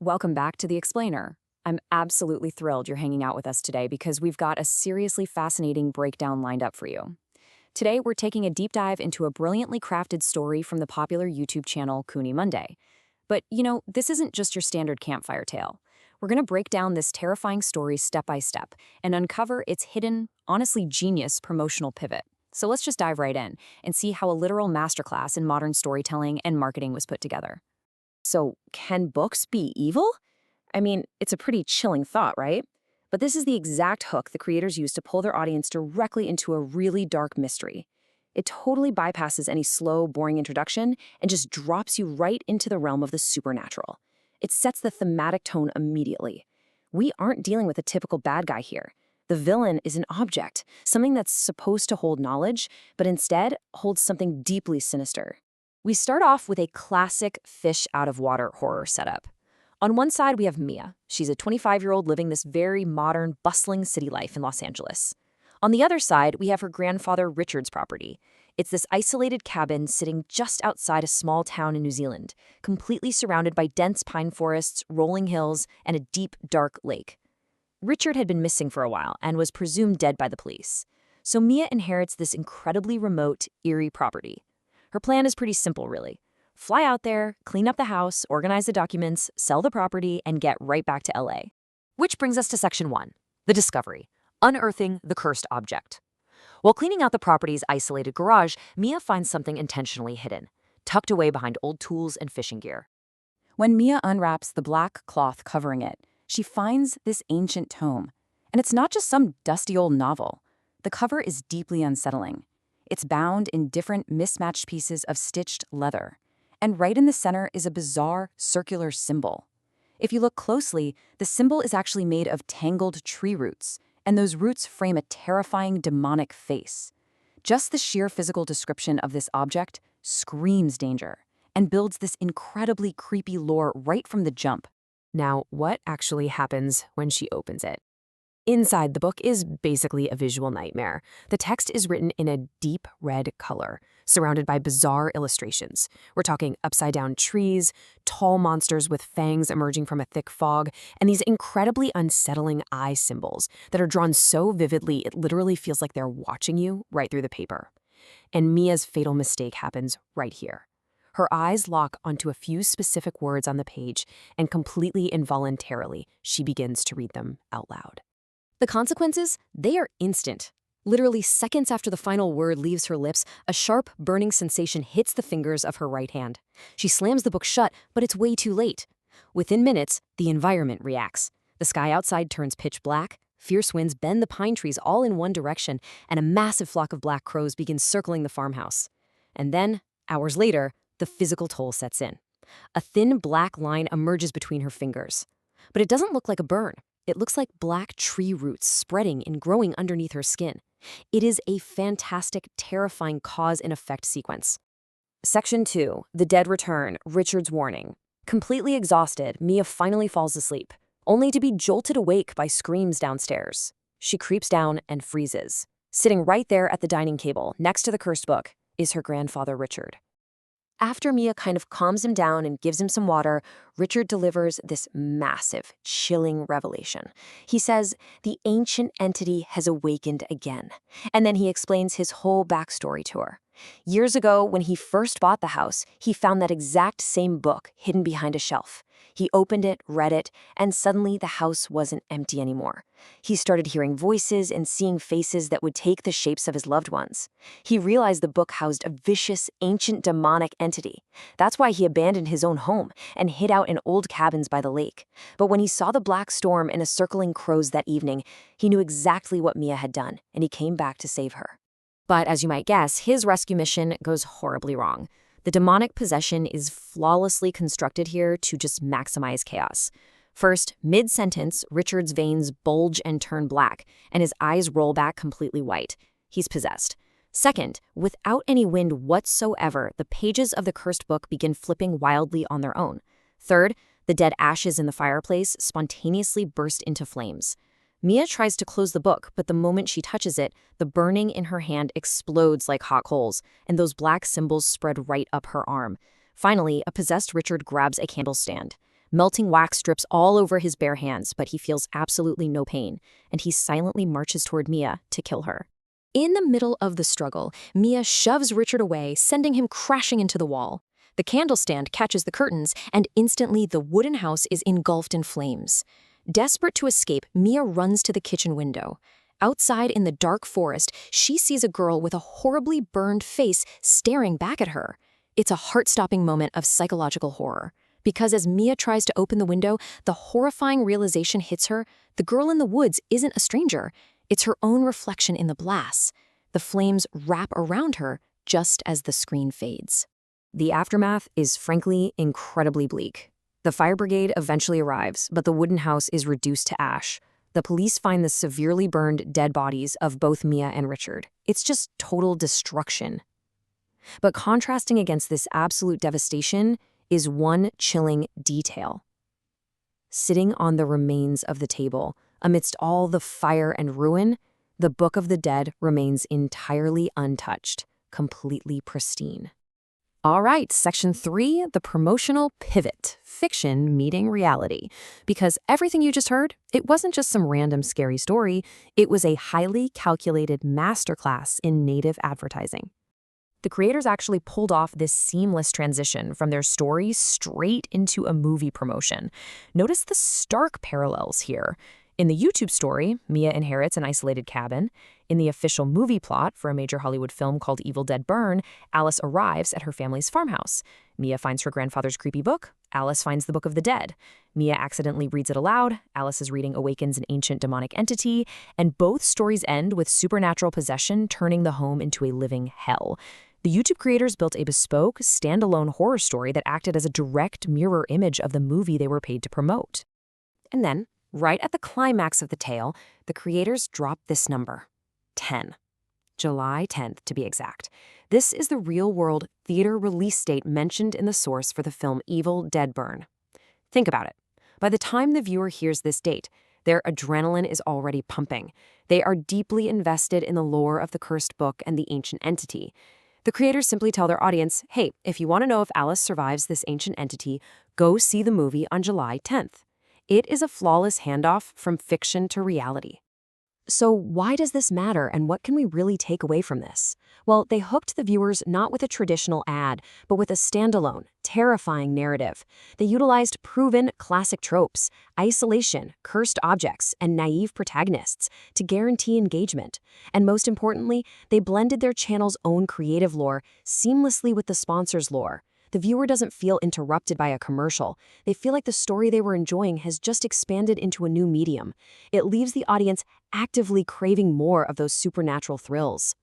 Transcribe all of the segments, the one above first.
Welcome back to The Explainer. I'm absolutely thrilled you're hanging out with us today because we've got a seriously fascinating breakdown lined up for you. Today, we're taking a deep dive into a brilliantly crafted story from the popular YouTube channel Cooney Monday. But, this isn't just your standard campfire tale. We're going to break down this terrifying story step by step and uncover its hidden, honestly genius promotional pivot. So let's just dive right in and see how a literal masterclass in modern storytelling and marketing was put together. So, can books be evil? I mean, it's a pretty chilling thought, right? But this is the exact hook the creators use to pull their audience directly into a really dark mystery. It totally bypasses any slow, boring introduction and just drops you right into the realm of the supernatural. It sets the thematic tone immediately. We aren't dealing with a typical bad guy here. The villain is an object, something that's supposed to hold knowledge, but instead holds something deeply sinister. We start off with a classic fish-out-of-water horror setup. On one side, we have Mia. She's a 25-year-old living this very modern, bustling city life in Los Angeles. On the other side, we have her grandfather Richard's property. It's this isolated cabin sitting just outside a small town in New Zealand, completely surrounded by dense pine forests, rolling hills, and a deep, dark lake. Richard had been missing for a while and was presumed dead by the police. So Mia inherits this incredibly remote, eerie property. Her plan is pretty simple, really. Fly out there, clean up the house, organize the documents, sell the property, and get right back to LA. Which brings us to Section 1, the discovery, unearthing the cursed object. While cleaning out the property's isolated garage, Mia finds something intentionally hidden, tucked away behind old tools and fishing gear. When Mia unwraps the black cloth covering it, she finds this ancient tome. And it's not just some dusty old novel. The cover is deeply unsettling. It's bound in different mismatched pieces of stitched leather. And right in the center is a bizarre circular symbol. If you look closely, the symbol is actually made of tangled tree roots, and those roots frame a terrifying demonic face. Just the sheer physical description of this object screams danger and builds this incredibly creepy lore right from the jump. Now, what actually happens when she opens it? Inside, the book is basically a visual nightmare. The text is written in a deep red color, surrounded by bizarre illustrations. We're talking upside-down trees, tall monsters with fangs emerging from a thick fog, and these incredibly unsettling eye symbols that are drawn so vividly it literally feels like they're watching you right through the paper. And Mia's fatal mistake happens right here. Her eyes lock onto a few specific words on the page, and completely involuntarily, she begins to read them out loud. The consequences? They are instant. Literally seconds after the final word leaves her lips, a sharp, burning sensation hits the fingers of her right hand. She slams the book shut, but it's way too late. Within minutes, the environment reacts. The sky outside turns pitch black, fierce winds bend the pine trees all in one direction, and a massive flock of black crows begins circling the farmhouse. And then, hours later, the physical toll sets in. A thin black line emerges between her fingers. But it doesn't look like a burn. It looks like black tree roots spreading and growing underneath her skin. It is a fantastic, terrifying cause and effect sequence. Section 2, The Dead Return, Richard's Warning. Completely exhausted, Mia finally falls asleep, only to be jolted awake by screams downstairs. She creeps down and freezes. Sitting right there at the dining table, next to the cursed book, is her grandfather Richard. After Mia kind of calms him down and gives him some water, Richard delivers this massive, chilling revelation. He says the ancient entity has awakened again, and then he explains his whole backstory to her. Years ago, when he first bought the house, he found that exact same book hidden behind a shelf. He opened it, read it, and suddenly the house wasn't empty anymore. He started hearing voices and seeing faces that would take the shapes of his loved ones. He realized the book housed a vicious, ancient demonic entity. That's why he abandoned his own home and hid out in old cabins by the lake. But when he saw the black storm and the circling crows that evening, he knew exactly what Mia had done, and he came back to save her. But as you might guess, his rescue mission goes horribly wrong. The demonic possession is flawlessly constructed here to just maximize chaos. First, mid-sentence, Richard's veins bulge and turn black, and his eyes roll back completely white. He's possessed. Second, without any wind whatsoever, the pages of the cursed book begin flipping wildly on their own. Third, the dead ashes in the fireplace spontaneously burst into flames. Mia tries to close the book, but the moment she touches it, the burning in her hand explodes like hot coals, and those black symbols spread right up her arm. Finally, a possessed Richard grabs a candle stand. Melting wax drips all over his bare hands, but he feels absolutely no pain, and he silently marches toward Mia to kill her. In the middle of the struggle, Mia shoves Richard away, sending him crashing into the wall. The candle stand catches the curtains, and instantly the wooden house is engulfed in flames. Desperate to escape, Mia runs to the kitchen window. Outside in the dark forest, she sees a girl with a horribly burned face staring back at her. It's a heart-stopping moment of psychological horror. Because as Mia tries to open the window, the horrifying realization hits her: the girl in the woods isn't a stranger. It's her own reflection in the glass. The flames wrap around her just as the screen fades. The aftermath is frankly incredibly bleak. The fire brigade eventually arrives, but the wooden house is reduced to ash. The police find the severely burned dead bodies of both Mia and Richard. It's just total destruction. But contrasting against this absolute devastation is one chilling detail. Sitting on the remains of the table, amidst all the fire and ruin, the Book of the Dead remains entirely untouched, completely pristine. All right, Section 3, the promotional pivot, fiction meeting reality. Because everything you just heard, it wasn't just some random scary story, it was a highly calculated masterclass in native advertising. The creators actually pulled off this seamless transition from their story straight into a movie promotion. Notice the stark parallels here. In the YouTube story, Mia inherits an isolated cabin. In the official movie plot for a major Hollywood film called Evil Dead Burn, Alice arrives at her family's farmhouse. Mia finds her grandfather's creepy book. Alice finds the Book of the Dead. Mia accidentally reads it aloud. Alice's reading awakens an ancient demonic entity. And both stories end with supernatural possession turning the home into a living hell. The YouTube creators built a bespoke, standalone horror story that acted as a direct mirror image of the movie they were paid to promote. And then, right at the climax of the tale, the creators dropped this number: 10. July 10th, to be exact. This is the real-world theater release date mentioned in the source for the film Evil Dead Burn. Think about it. By the time the viewer hears this date, their adrenaline is already pumping. They are deeply invested in the lore of the cursed book and the ancient entity. The creators simply tell their audience, hey, if you want to know if Alice survives this ancient entity, go see the movie on July 10th. It is a flawless handoff from fiction to reality. So why does this matter, and what can we really take away from this? Well, they hooked the viewers not with a traditional ad, but with a standalone, terrifying narrative. They utilized proven classic tropes, isolation, cursed objects, and naive protagonists to guarantee engagement. And most importantly, they blended their channel's own creative lore seamlessly with the sponsor's lore. The viewer doesn't feel interrupted by a commercial. They feel like the story they were enjoying has just expanded into a new medium. It leaves the audience actively craving more of those supernatural thrills.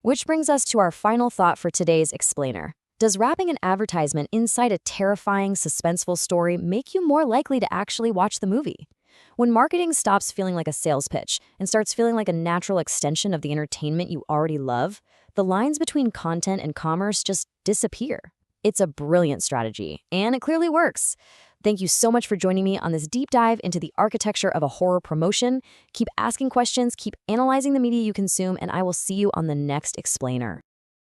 Which brings us to our final thought for today's explainer. Does wrapping an advertisement inside a terrifying, suspenseful story make you more likely to actually watch the movie? When marketing stops feeling like a sales pitch and starts feeling like a natural extension of the entertainment you already love, the lines between content and commerce just disappear. It's a brilliant strategy, and it clearly works. Thank you so much for joining me on this deep dive into the architecture of a horror promotion. Keep asking questions, keep analyzing the media you consume, and I will see you on the next explainer.